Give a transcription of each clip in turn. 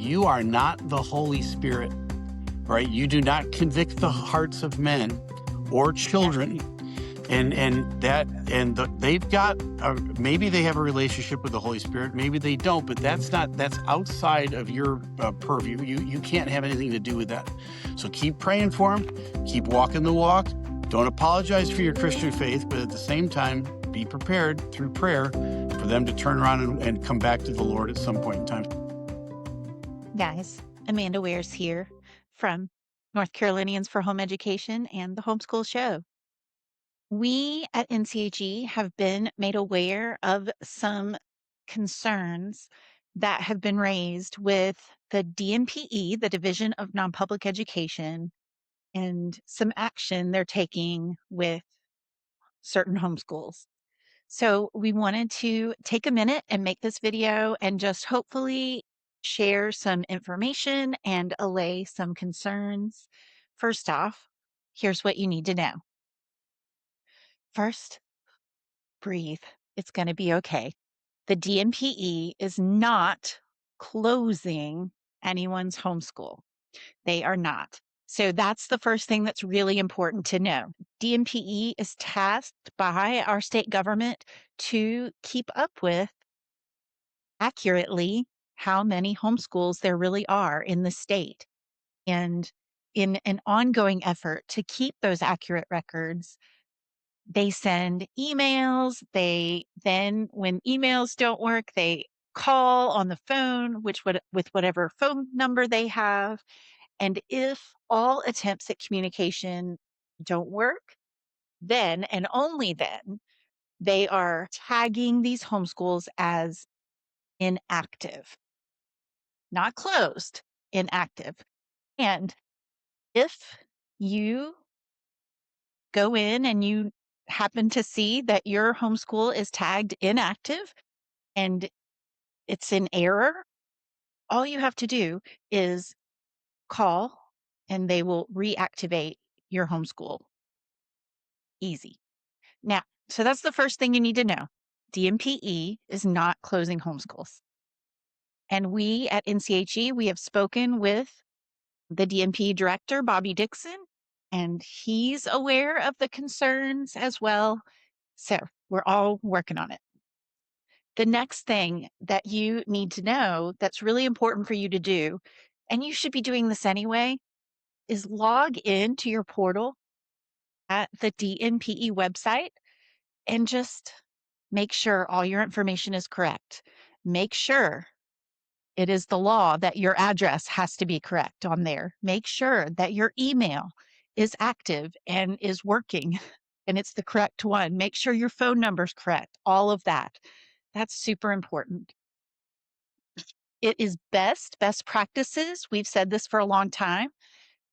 You are not the Holy Spirit, right? You do not convict the hearts of men or children. They've got maybe they have a relationship with the Holy Spirit, maybe they don't, but that's outside of your purview. You can't have anything to do with that. So keep praying for them, keep walking the walk. Don't apologize for your Christian faith, but at the same time, be prepared through prayer for them to turn around and come back to the Lord at some point in time. Guys, Amanda Ware's here from North Carolinians for Home Education and the Homeschool Show. We at NCHE have been made aware of some concerns that have been raised with the DNPE, the Division of Non-Public Education, and some action they're taking with certain homeschools. So we wanted to take a minute and make this video and just hopefully share some information and allay some concerns. First off, here's what you need to know. First, breathe. It's going to be okay. The DNPE is not closing anyone's homeschool. They are not. So that's the first thing that's really important to know. DNPE is tasked by our state government to keep up with accurately how many homeschools there really are in the state. And in an ongoing effort to keep those accurate records, they send emails. Then when emails don't work, they call on the phone, with whatever phone number they have. And if all attempts at communication don't work, then and only then they are tagging these homeschools as inactive, not closed, inactive. And if you go in and you happen to see that your homeschool is tagged inactive and it's in error, all you have to do is call and they will reactivate your homeschool. Easy. Now, so that's the first thing you need to know. DNPE is not closing homeschools. And we at NCHE, we have spoken with the DNPE director, Bobby Dixon, and he's aware of the concerns as well. So we're all working on it. The next thing that you need to know that's really important for you to do, and you should be doing this anyway, is log into your portal at the DNPE website and just make sure all your information is correct. Make sure it is the law that your address has to be correct on there. Make sure that your email is active and is working and it's the correct one. Make sure your phone number is correct. All of that. That's super important. It is best practices. We've said this for a long time,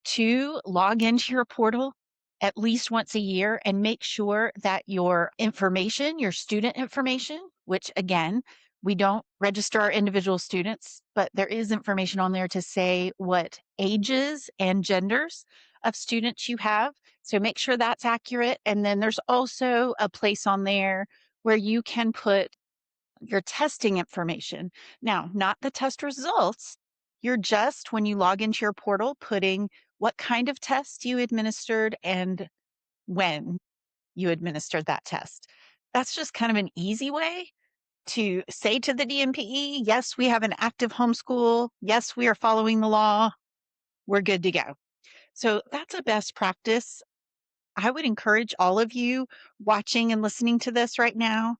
to log into your portal at least once a year and make sure that your information, your student information, which again, we don't register our individual students, but there is information on there to say what ages and genders of students you have. So make sure that's accurate. And then there's also a place on there where you can put your testing information. Now, not the test results. You're just, when you log into your portal, putting what kind of test you administered and when you administered that test. That's just kind of an easy way to say to the DNPE, yes, we have an active homeschool. Yes, we are following the law. We're good to go. So that's a best practice. I would encourage all of you watching and listening to this right now,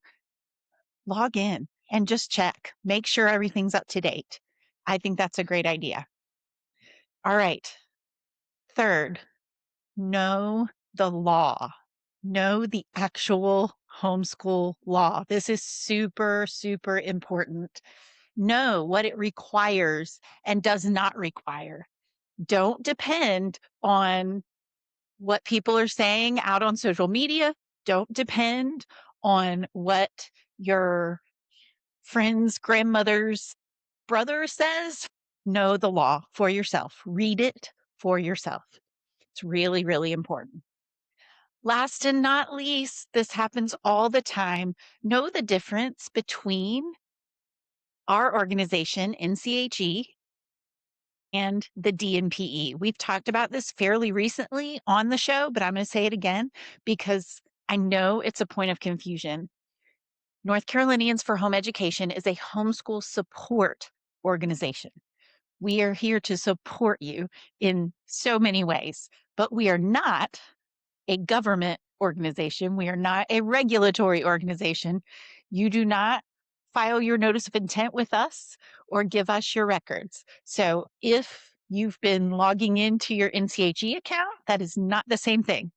log in and just check. Make sure everything's up to date. I think that's a great idea. All right. Third, know the law. Know the actual homeschool law. This is super, super important. Know what it requires and does not require. Don't depend on what people are saying out on social media. Don't depend on what your friend's grandmother's brother says. Know the law for yourself. Read it for yourself. It's really, really important. Last and not least, this happens all the time. Know the difference between our organization, NCHE, and the DNPE. We've talked about this fairly recently on the show, but I'm going to say it again because I know it's a point of confusion. North Carolinians for Home Education is a homeschool support organization. We are here to support you in so many ways, but we are not a government organization. We are not a regulatory organization. You do not file your notice of intent with us or give us your records. So if you've been logging into your NCHE account, that is not the same thing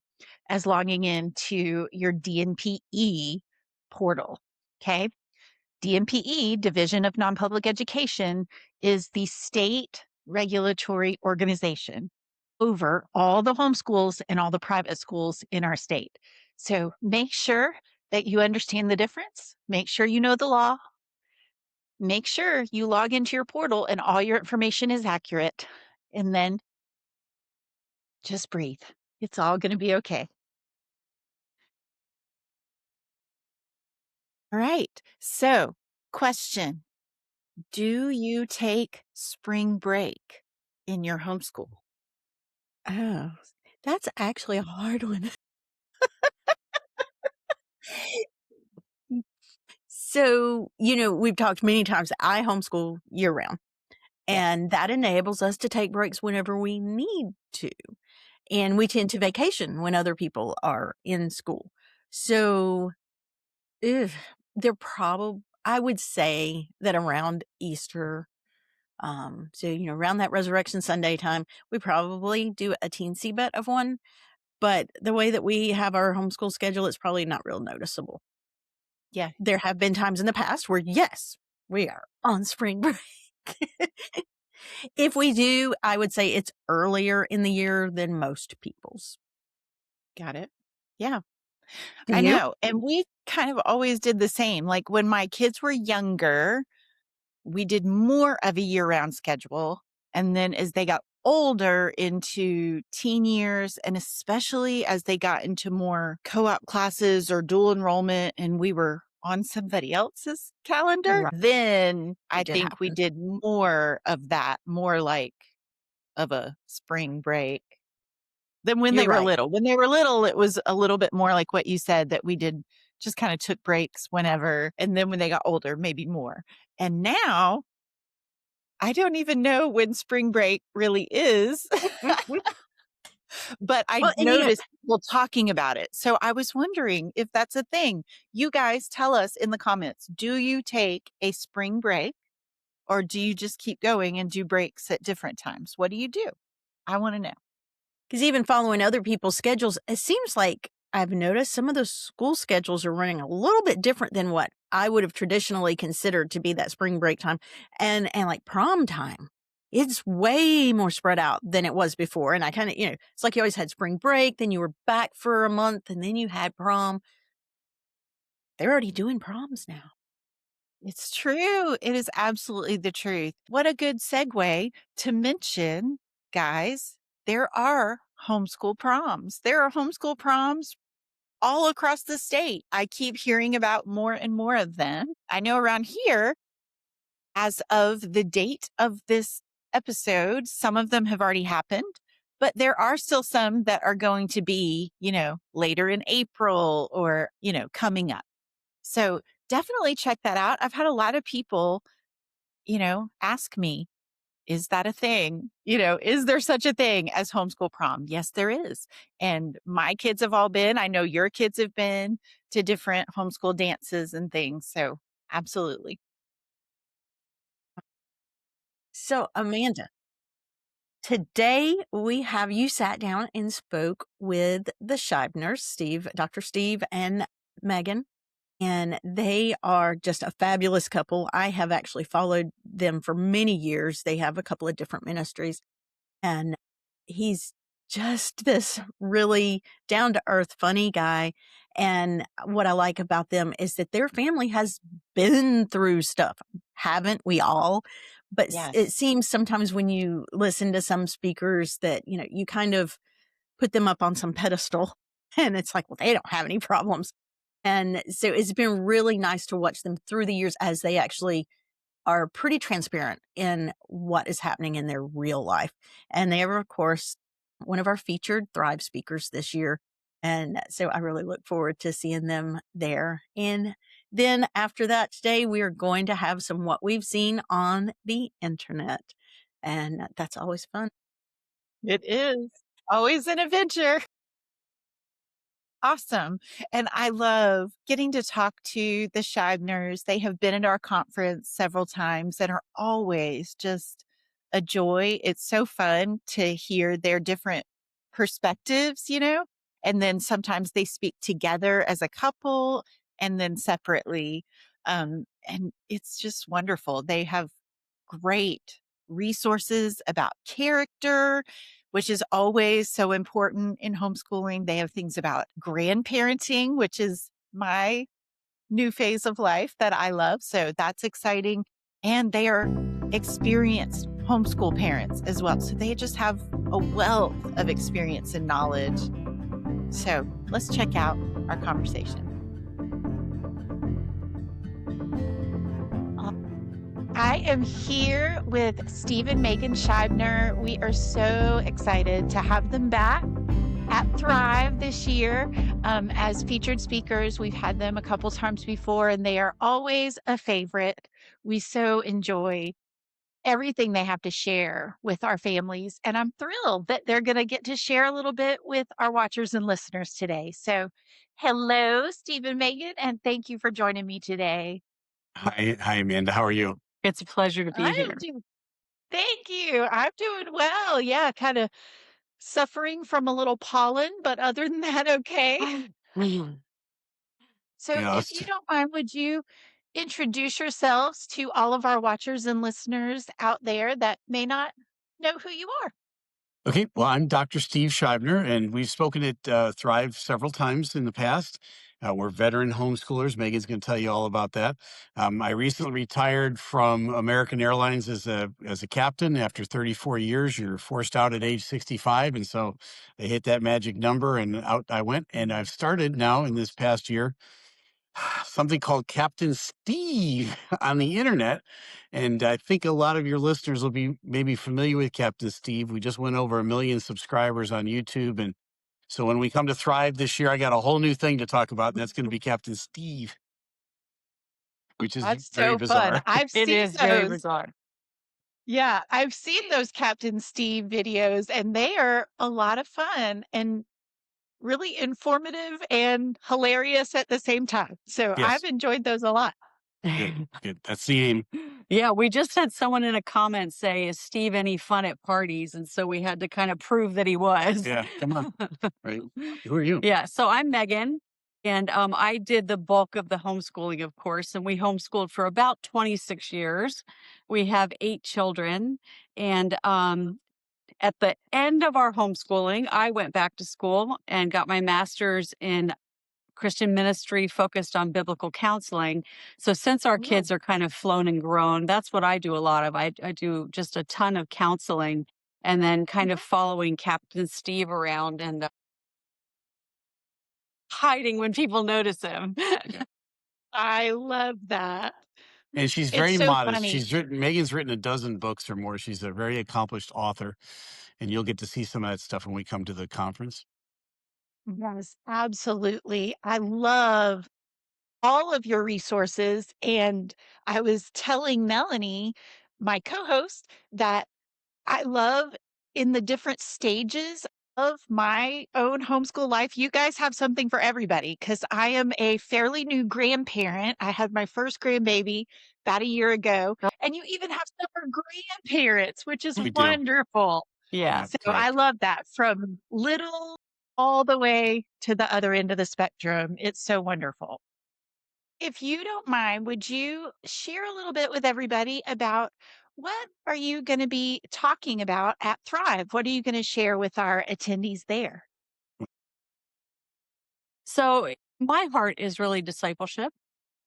as logging into your DNPE portal. Okay. DNPE, Division of Nonpublic Education, is the state regulatory organization over all the homeschools and all the private schools in our state. So make sure that you understand the difference. Make sure you know the law. Make sure you log into your portal and all your information is accurate. And then just breathe. It's all going to be okay. All right. So, question: do you take spring break in your homeschool? Oh, that's actually a hard one. So, we've talked many times. I homeschool year round, Yes. and that enables us to take breaks whenever we need to. And we tend to vacation when other people are in school. So, ugh, I would say that around Easter, around that Resurrection Sunday time, we probably do a teensy bit of one. But the way that we have our homeschool schedule, it's probably not real noticeable. Yeah. There have been times in the past where, yes, we are on spring break. If we do, I would say it's earlier in the year than most people's. Got it. Yeah. Do I you? know. And we kind of always did the same. Like when my kids were younger, we did more of a year round schedule. And then as they got older into teen years, and especially as they got into more co op classes or dual enrollment, and we were on somebody else's calendar, Right. then I It did think we happen. did more of that, more like of a spring break than when You're they were right. little. When they were little, it was a little bit more like what you said, that we did just kind of took breaks whenever. And then when they got older, maybe more. And now I don't even know when spring break really is, but I Well, and noticed people talking about it. So I was wondering if that's a thing. You guys tell us in the comments, do you take a spring break or do you just keep going and do breaks at different times? What do you do? I want to know. because even following other people's schedules, it seems like I've noticed some of the school schedules are running a little bit different than what I would have traditionally considered to be that spring break time and like prom time. It's way more spread out than it was before. And I kind of, it's like you always had spring break, then you were back for a month, and then you had prom. They're already doing proms now. It's true. It is absolutely the truth. What a good segue to mention, guys, there are homeschool proms. There are homeschool proms all across the state. I keep hearing about more and more of them. I know around here, as of the date of this episode, some of them have already happened, but there are still some that are going to be, later in April or, coming up. So definitely check that out. I've had a lot of people, ask me, is that a thing? Is there such a thing as homeschool prom? Yes, there is. And my kids have all been, I know your kids have been to different homeschool dances and things. So absolutely. So, Amanda, today we have you sat down and spoke with the Scheibners, Dr. Steve and Megan, and they are just a fabulous couple. I have actually followed them for many years. They have a couple of different ministries, and he's just this really down to earth, funny guy. And what I like about them is that their family has been through stuff, haven't we all? But it Yes. seems sometimes when you listen to some speakers that, you kind of put them up on some pedestal and it's like, well, they don't have any problems. And so it's been really nice to watch them through the years as they actually are pretty transparent in what is happening in their real life. And they are, of course, one of our featured Thrive speakers this year. And so I really look forward to seeing them there. And then after that, today we are going to have some what we've seen on the internet. And that's always fun. It is always an adventure. Awesome. And I love getting to talk to the Scheibners. They have been at our conference several times and are always just a joy. It's so fun to hear their different perspectives, and then sometimes they speak together as a couple and then separately. And it's just wonderful. They have great resources about character, which is always so important in homeschooling. They have things about grandparenting, which is my new phase of life that I love. So that's exciting. And they are experienced homeschool parents as well. So they just have a wealth of experience and knowledge. So let's check out our conversation. I am here with Steve and Megan Scheibner. We are so excited to have them back at Thrive this year as featured speakers. We've had them a couple times before, and they are always a favorite. We so enjoy everything they have to share with our families, and I'm thrilled that they're going to get to share a little bit with our watchers and listeners today. So hello, Steve and Megan, and thank you for joining me today. Hi, Amanda. How are you? It's a pleasure to be here. Thank you. I'm doing well. Yeah, kind of suffering from a little pollen, but other than that, okay. So Yeah, if you don't mind, would you introduce yourselves to all of our watchers and listeners out there that may not know who you are? okay. Well, I'm Dr. Steve Scheibner, and we've spoken at Thrive several times in the past. We're veteran homeschoolers. Megan's going to tell you all about that. I recently retired from American Airlines as a captain after 34 years. You're forced out at age 65, and so they hit that magic number, and out I went. And I've started now in this past year something called Captain Steve on the internet. And I think a lot of your listeners will be maybe familiar with Captain Steve. We just went over 1 million subscribers on YouTube. And so when we come to Thrive this year, I got a whole new thing to talk about, and that's going to be Captain Steve, which is That's very so bizarre. fun. I've It seen is very those. bizarre. Yeah, I've seen those Captain Steve videos, and they are a lot of fun and really informative and hilarious at the same time. So I've Yes, enjoyed those a lot. good, good. That's the aim. Yeah, we just had someone in a comment say, "Is Steve any fun at parties?" And so we had to kind of prove that he was. Yeah, come on. Right. Who are you? Yeah, so I'm Megan, and I did the bulk of the homeschooling, of course, and we homeschooled for about 26 years. We have 8 children, and at the end of our homeschooling, I went back to school and got my master's in Christian ministry focused on biblical counseling. So since our kids are kind of flown and grown, that's what I do a lot of. I do just a ton of counseling and then kind of following Captain Steve around and hiding when people notice him. I love that. And she's It's very so modest. funny. Megan's written a dozen books or more. She's a very accomplished author, and you'll get to see some of that stuff when we come to the conference. Yes, absolutely. I love all of your resources. And I was telling Melanie, my co host, that I love in the different stages of my own homeschool life. You guys have something for everybody because I am a fairly new grandparent. I had my first grandbaby about a year ago, and you even have stuff for grandparents, which is We do. wonderful. Yeah. So I Correct. love that from little all the way to the other end of the spectrum. It's so wonderful. If you don't mind, would you share a little bit with everybody about what are you going to be talking about at Thrive? What are you going to share with our attendees there? So my heart is really discipleship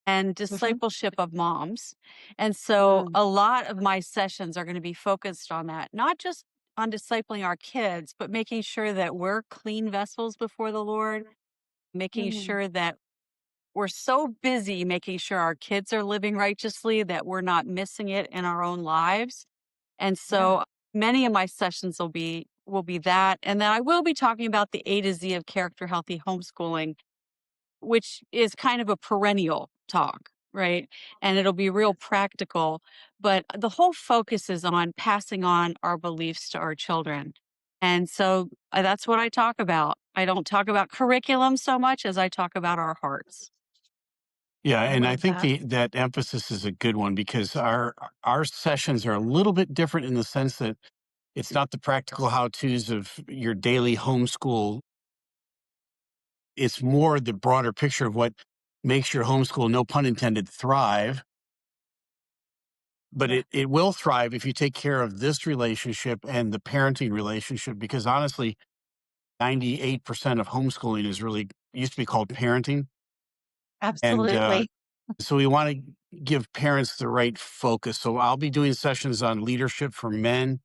and discipleship of moms. And so a lot of my sessions are going to be focused on that, not just on discipling our kids, but making sure that we're clean vessels before the Lord, making sure that we're so busy making sure our kids are living righteously that we're not missing it in our own lives. And Yeah. so many of my sessions will be that. And then I will be talking about the A to Z of character healthy homeschooling, which is kind of a perennial talk, right? And it'll be real practical, but the whole focus is on passing on our beliefs to our children. And so that's what I talk about. I don't talk about curriculum so much as I talk about our hearts. Yeah, I and I love think that. that emphasis is a good one because our sessions are a little bit different in the sense that it's not the practical how-tos of your daily homeschool. It's more the broader picture of what makes your homeschool, no pun intended, thrive. But Yeah. it will thrive if you take care of this relationship and the parenting relationship, because honestly, 98% of homeschooling is really used to be called parenting. And Absolutely. so we want to give parents the right focus. So I'll be doing sessions on leadership for men,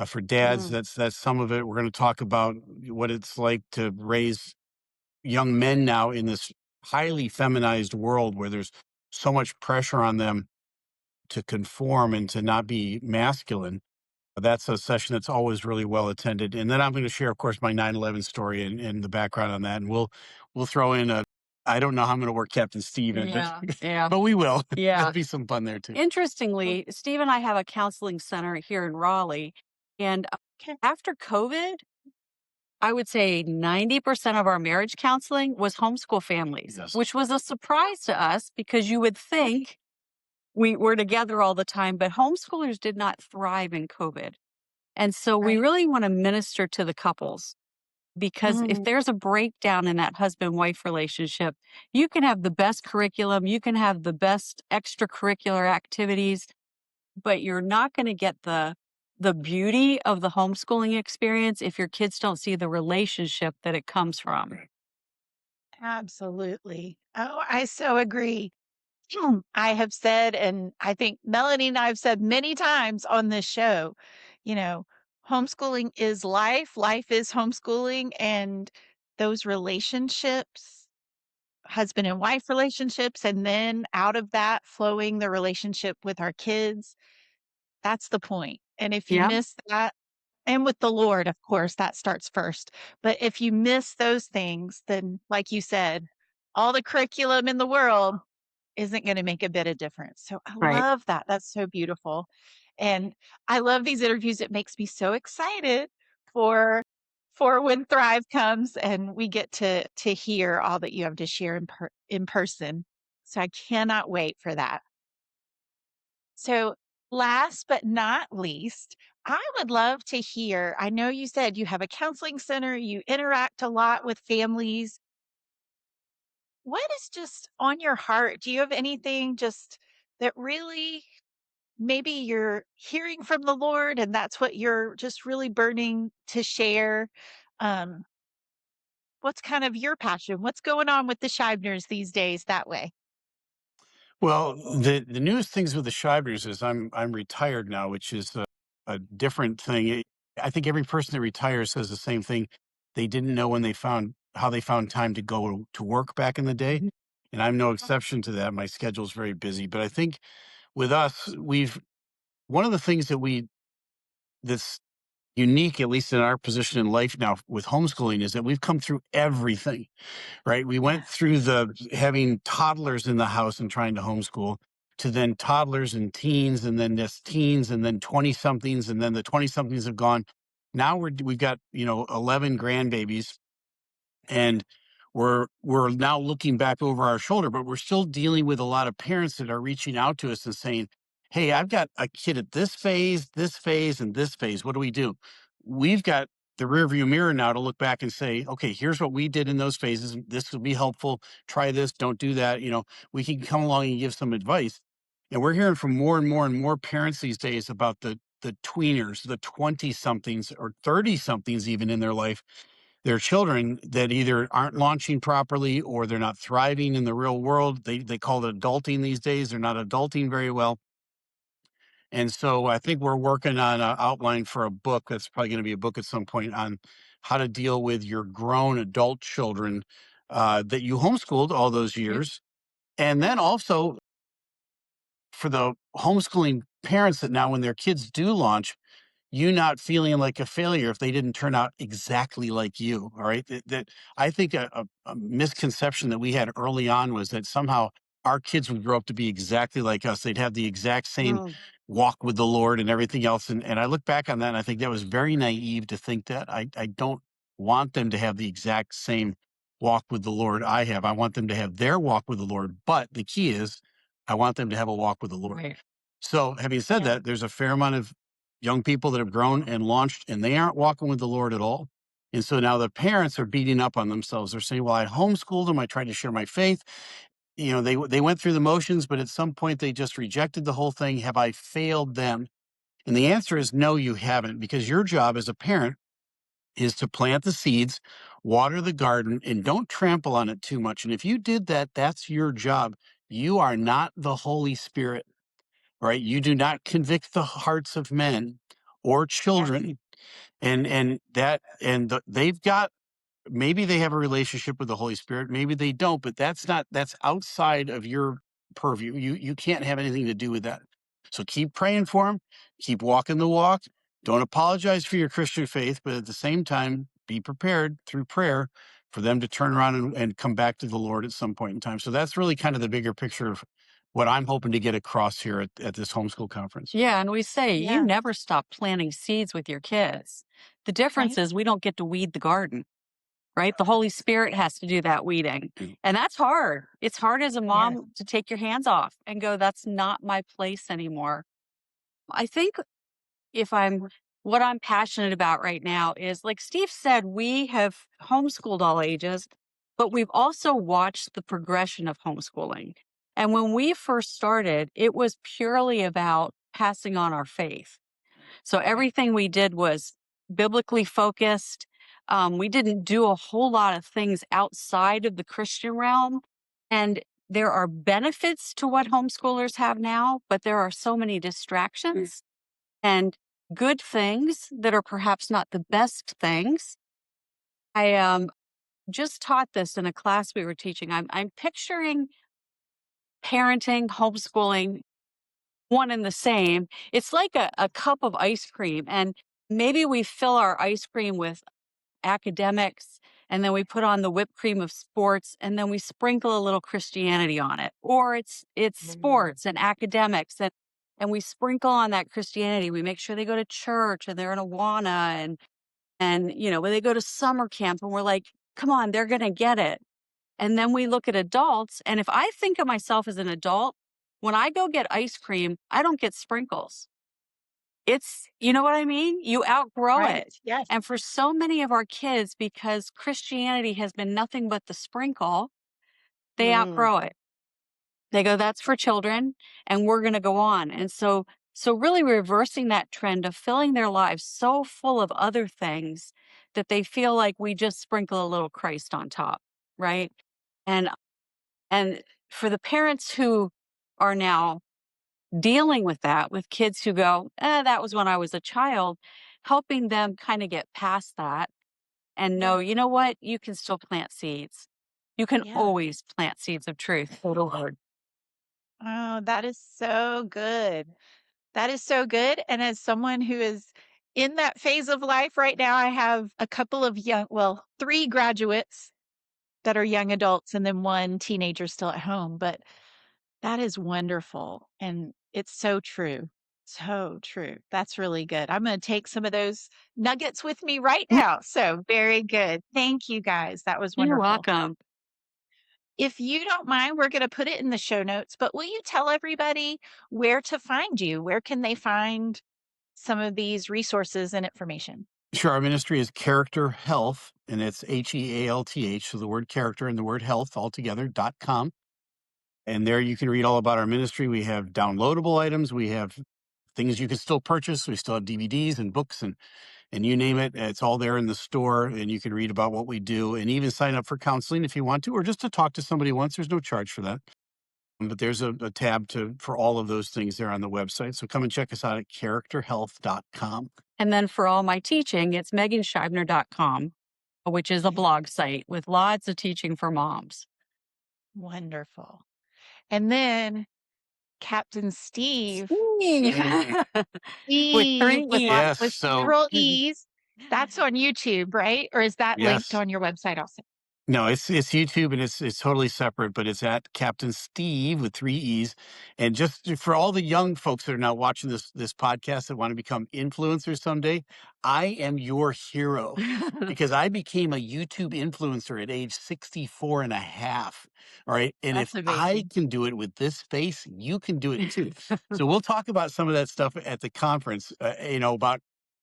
for dads. Mm. That's some of it. We're going to talk about what it's like to raise young men now in this highly feminized world where there's so much pressure on them to conform and to not be masculine. That's a session that's always really well attended. And then I'm going to share, of course, my 9/11 story and the background on that. And we'll throw in a I don't know how I'm going to work Captain Steve in, but Yeah. Yeah. but we will. Yeah. There'll be some fun there too. Interestingly, Steve and I have a counseling center here in Raleigh. And Okay. after COVID, I would say 90% of our marriage counseling was homeschool families, Yes. which was a surprise to us because you would think we were together all the time, but homeschoolers did not thrive in COVID. And so we Right. really want to minister to the couples because if Mm. there's a breakdown in that husband wife relationship, you can have the best curriculum, you can have the best extracurricular activities, but you're not going to get the beauty of the homeschooling experience if your kids don't see the relationship that it comes from. Absolutely. Oh, I so agree. I have said, and I think Melanie and I have said many times on this show, you know, homeschooling is life, life is homeschooling, and those relationships, husband and wife relationships, and then out of that flowing the relationship with our kids, that's the point. And if you Yeah, miss that, and with the Lord, of course, that starts first. But if you miss those things, then like you said, all the curriculum in the world isn't gonna make a bit of difference. So I right. love that. That's so beautiful. And I love these interviews. It makes me so excited for for when Thrive comes and we get to hear all that you have to share in person. So I cannot wait for that. So last but not least, I would love to hear. I know you said you have a counseling center, you interact a lot with families. What is just on your heart? Do you have anything just that really maybe you're hearing from the Lord and that's what you're just really burning to share? Um, what's kind of your passion? What's going on with the Scheibners these days that way? Well, the newest things with the Shivers is I'm retired now, which is a different thing. I think every person that retires says the same thing. They didn't know when they found how they found time to go to work back in the day, and I'm no exception to that. My schedule's very busy, but I think with us, we've one of the things that's unique, at least in our position in life now with homeschooling, is that we've come through everything. Right? We Yeah. went through the having toddlers in the house and trying to homeschool to then toddlers and teens and then just teens and then 20 somethings and then the 20 somethings have gone. Now we've got, 11 grandbabies and we're now looking back over our shoulder, but we're still dealing with a lot of parents that are reaching out to us and saying, "Hey, I've got a kid at this phase, and this phase. What do we do?" We've got the rearview mirror now to look back and say, "Okay, here's what we did in those phases. This will be helpful. Try this. Don't do that." We can come along and give some advice. And we're hearing from more and more and more parents these days about the tweeners, the 20 somethings or 30 somethings even in their life, their children that either aren't launching properly or they're not thriving in the real world. They call it adulting these days. They're not adulting very well. And so I think we're working on an outline for a book that's probably going to be a book at some point on how to deal with your grown adult children that you homeschooled all those Yep. years. And then also for the homeschooling parents that now when their kids do launch, you not feeling like a failure if they didn't turn out exactly like you. All right. That I think a misconception that we had early on was that somehow our kids would grow up to be exactly like us. They'd have the exact same Mm. walk with the Lord and everything else. And I look back on that and I think that was very naive to think that. I don't want them to have the exact same walk with the Lord I have. I want them to have their walk with the Lord. But the key is I want them to have a walk with the Lord. Right. So having said Yeah. that, there's a fair amount of young people that have grown and launched and they aren't walking with the Lord at all. And so now the parents are beating up on themselves. They're saying, well, I homeschooled them. I tried to share my faith. You know, they went through the motions, but at some point they just rejected the whole thing. Have I failed them? And the answer is no, you haven't, because your job as a parent is to plant the seeds, water the garden, and don't trample on it too much. And if you did that, that's your job. You are not the Holy Spirit, right? You do not convict the hearts of men or Yes. children. They've got, maybe they have a relationship with the Holy Spirit, maybe they don't, but that's outside of your purview. You can't have anything to do with that. So keep praying for them, keep walking the walk. Don't apologize for your Christian faith, but at the same time, be prepared through prayer for them to turn around and come back to the Lord at some point in time. So that's really kind of the bigger picture of what I'm hoping to get across here at this homeschool conference. Yeah. And we say you Yeah. never stop planting seeds with your kids. The difference Right. is we don't get to weed the garden, right? The Holy Spirit has to do that weeding. And that's hard. It's hard as a Yes. mom to take your hands off and go, that's not my place anymore. I think if what I'm passionate about right now is, like Steve said, we have homeschooled all ages, but we've also watched the progression of homeschooling. And when we first started, it was purely about passing on our faith. So everything we did was biblically focused. We didn't do a whole lot of things outside of the Christian realm. And there are benefits to what homeschoolers have now, but there are so many distractions and good things that are perhaps not the best things. I just taught this in a class we were teaching. I'm picturing parenting, homeschooling, one and the same. It's like a cup of ice cream, and maybe we fill our ice cream with academics, and then we put on the whipped cream of sports, and then we sprinkle a little Christianity on it. Or it's sports and academics, and we sprinkle on that Christianity. We make sure they go to church and they're in Awana, and when they go to summer camp, and we're like, come on, they're gonna get it. And then we look at adults, and if I think of myself as an adult, when I go get ice cream, I don't get sprinkles. You know what I mean? You outgrow Right. it. Yes. And for so many of our kids, because Christianity has been nothing but the sprinkle, they outgrow it. They go, that's for children, and we're going to go on. And so really reversing that trend of filling their lives so full of other things that they feel like we just sprinkle a little Christ on top, right? And and for the parents who are now dealing with that, with kids who go, that was when I was a child, helping them kind of get past that and know, Yeah. you know what? You can still plant seeds. You can Yeah. always plant seeds of truth. Oh, Lord. Oh, that is so good. That is so good. And as someone who is in that phase of life right now, I have a couple of three graduates that are young adults and then one teenager still at home. But that is wonderful. And it's so true. So true. That's really good. I'm going to take some of those nuggets with me right now. So very good. Thank you guys. That was You're wonderful. welcome. If you don't mind, we're going to put it in the show notes, but will you tell everybody where to find you? Where can they find some of these resources and information? Sure. Our ministry is Character Health, and it's HEALTH. So the word character and the word health altogether.com. And there you can read all about our ministry. We have downloadable items. We have things you can still purchase. We still have DVDs and books and you name it. It's all there in the store, and you can read about what we do and even sign up for counseling if you want to, or just to talk to somebody once. There's no charge for that. But there's a tab for all of those things there on the website. So come and check us out at characterhealth.com. And then for all my teaching, it's meganscheibner.com, which is a blog site with lots of teaching for moms. Wonderful. And then Captain Steve, Steve. With Steve three with E's. lots Yes. with So several E's. That's on YouTube, right? Or is that linked yes. on your website also? No, it's YouTube and it's totally separate, but it's at Captain Steve with three E's. And just for all the young folks that are now watching this podcast that want to become influencers someday, I am your hero because I became a YouTube influencer at age 64 and a half. All right. And That's if I amazing. can do it with this face, you can do it too. So we'll talk about some of that stuff at the conference, about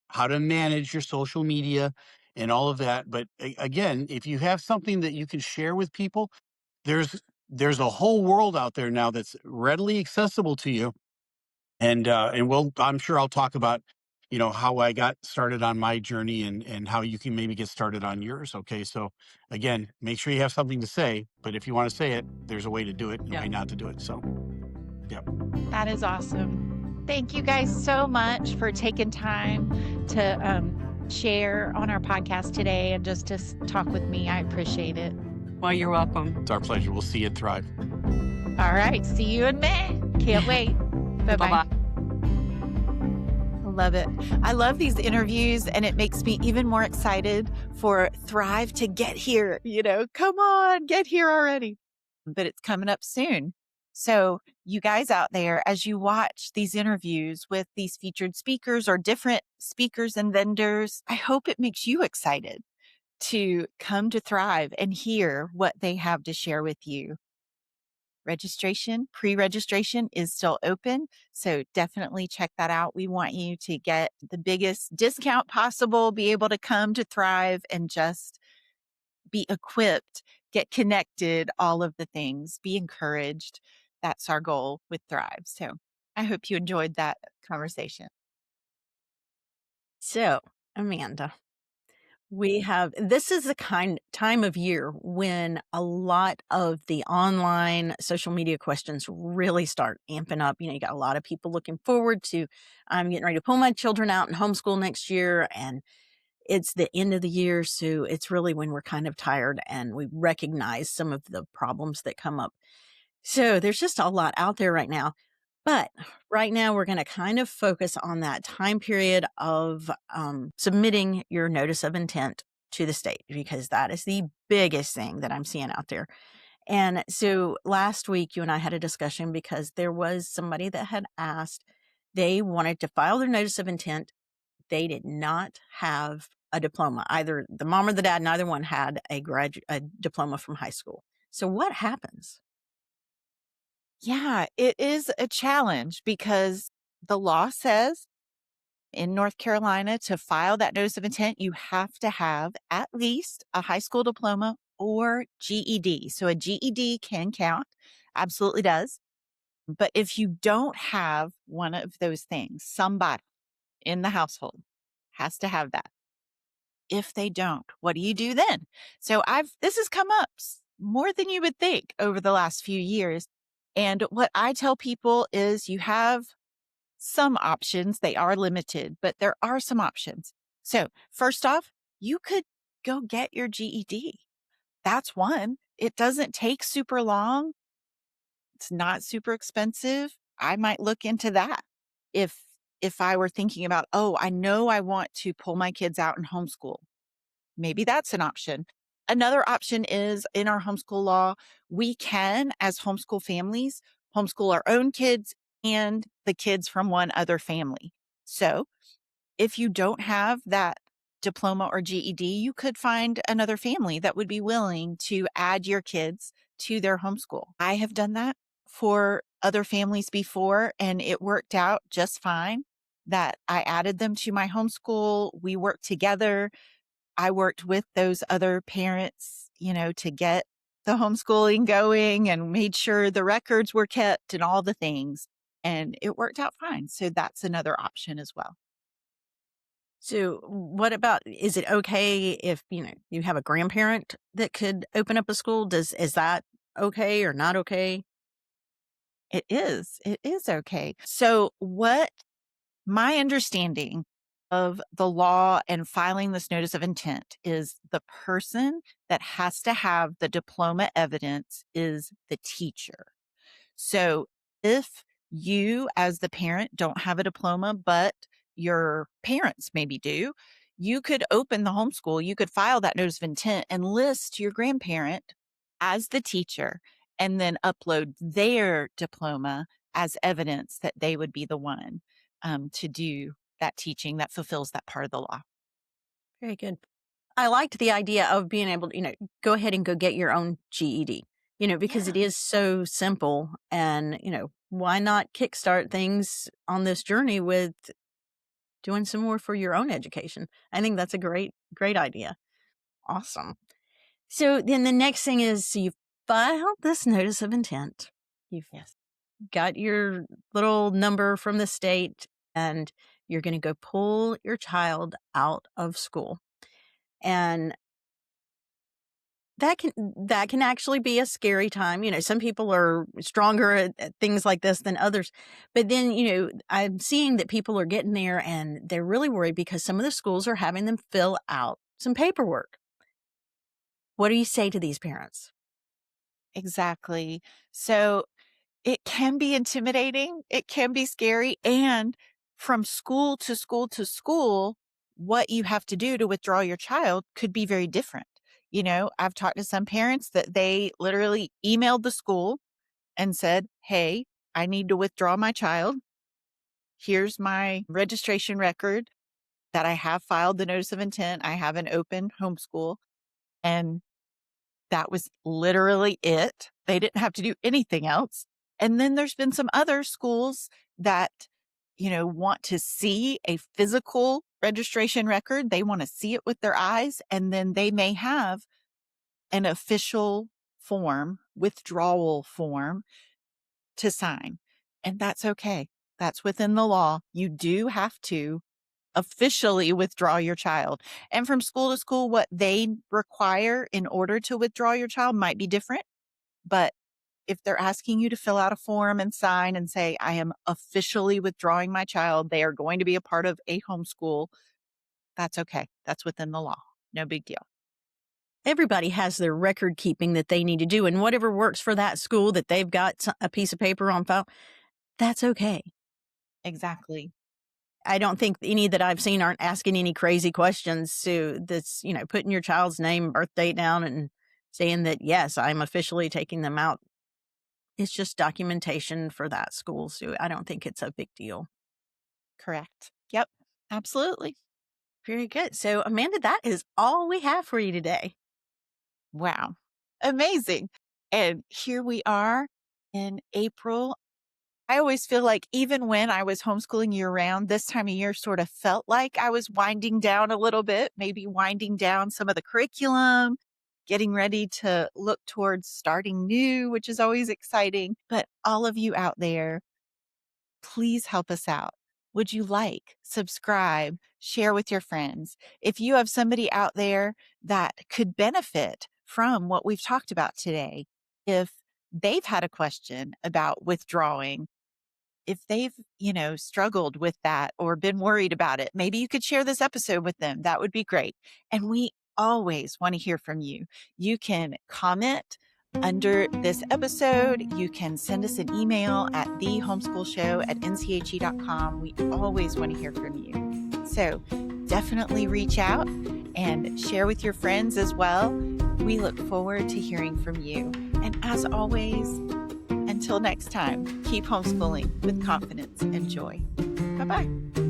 how to manage your social media and all of that. But again, if you have something that you can share with people, there's a whole world out there now that's readily accessible to you. And I'm sure I'll talk about how I got started on my journey and how you can maybe get started on yours. Okay, so again, make sure you have something to say, but if you want to say it, there's a way to do it and a Yeah. way not to do it. So yep. That is awesome. Thank you guys so much for taking time to share on our podcast today and just to talk with me. I appreciate it. Well, you're welcome. It's our pleasure. We'll see you at Thrive. All right. See you in May. Can't wait. Bye-bye. Bye-bye. Love it. I love these interviews, and it makes me even more excited for Thrive to get here. Come on, get here already. But it's coming up soon. So you guys out there, as you watch these interviews with these featured speakers or different speakers and vendors, I hope it makes you excited to come to Thrive and hear what they have to share with you. Pre-registration is still open. So definitely check that out. We want you to get the biggest discount possible, be able to come to Thrive and just be equipped, get connected, all of the things, be encouraged. That's our goal with Thrive. So I hope you enjoyed that conversation. So, Amanda, this is the time of year when a lot of the online social media questions really start amping up. You got a lot of people looking forward to, I'm getting ready to pull my children out and homeschool next year. And it's the end of the year. So it's really when we're kind of tired and we recognize some of the problems that come up. So there's just a lot out there right now. But right now, we're going to kind of focus on that time period of submitting your notice of intent to the state, because that is the biggest thing that I'm seeing out there. And so last week, you and I had a discussion because there was somebody that had asked, they wanted to file their notice of intent. They did not have a diploma. Either the mom or the dad, neither one had a diploma from high school. So what happens? Yeah, it is a challenge because the law says in North Carolina to file that notice of intent, you have to have at least a high school diploma or GED. So a GED can count, absolutely does. But if you don't have one of those things, somebody in the household has to have that. If they don't, what do you do then? So this has come up more than you would think over the last few years. And what I tell people is you have some options. They are limited, but there are some options. So first off, you could go get your GED. That's one. It doesn't take super long. It's not super expensive. I might look into that. If I were thinking about, I know I want to pull my kids out and homeschool, maybe that's an option. Another option is in our homeschool law, we can, as homeschool families, homeschool our own kids and the kids from one other family. So if you don't have that diploma or GED, you could find another family that would be willing to add your kids to their homeschool. I have done that for other families before, and it worked out just fine that I added them to my homeschool. We worked together. I worked with those other parents, to get the homeschooling going and made sure the records were kept and all the things. And it worked out fine. So that's another option as well. So what about, is it okay if, you have a grandparent that could open up a school? Is that okay or not okay? It is. It is okay. So what my understanding of the law and filing this notice of intent is the person that has to have the diploma evidence is the teacher. So if you as the parent don't have a diploma, but your parents maybe do, you could open the homeschool, you could file that notice of intent and list your grandparent as the teacher and then upload their diploma as evidence that they would be the one to do that teaching that fulfills that part of the law. Very good. I liked the idea of being able to, go ahead and go get your own GED, because it is so simple. And, why not kickstart things on this journey with doing some more for your own education? I think that's a great, great idea. Awesome. So then the next thing is, so you've filed this notice of intent. You've got your little number from the state, and you're going to go pull your child out of school. And that can actually be a scary time. Some people are stronger at things like this than others. But then, I'm seeing that people are getting there and they're really worried because some of the schools are having them fill out some paperwork. What do you say to these parents? Exactly. So it can be intimidating. It can be scary. And from school to school to school, what you have to do to withdraw your child could be very different. I've talked to some parents that they literally emailed the school and said, hey, I need to withdraw my child. Here's my registration record that I have filed the notice of intent. I have an open homeschool. And that was literally it. They didn't have to do anything else. And then there's been some other schools that, want to see a physical registration record. They want to see it with their eyes. And then they may have an official form, withdrawal form to sign. And that's okay. That's within the law. You do have to officially withdraw your child. And from school to school, what they require in order to withdraw your child might be different. But if they're asking you to fill out a form and sign and say, I am officially withdrawing my child, they are going to be a part of a homeschool, that's okay. That's within the law. No big deal. Everybody has their record keeping that they need to do, and whatever works for that school that they've got a piece of paper on file, that's okay. Exactly. I don't think any that I've seen aren't asking any crazy questions. So that's, putting your child's name, birth date down and saying that, yes, I'm officially taking them out. It's just documentation for that school. So I don't think it's a big deal. Correct. Yep. Absolutely. Very good. So Amanda, that is all we have for you today. Wow. Amazing. And here we are in April. I always feel like even when I was homeschooling year round, this time of year sort of felt like I was winding down a little bit, maybe winding down some of the curriculum, getting ready to look towards starting new, which is always exciting. But all of you out there, please help us out. Would you like, subscribe, share with your friends? If you have somebody out there that could benefit from what we've talked about today, if they've had a question about withdrawing, if they've, struggled with that or been worried about it, maybe you could share this episode with them. That would be great. And we always want to hear from you. You can comment under this episode. You can send us an email at thehomeschoolshow@nche.com. We always want to hear from you. So definitely reach out and share with your friends as well. We look forward to hearing from you. And as always, until next time, keep homeschooling with confidence and joy. Bye-bye.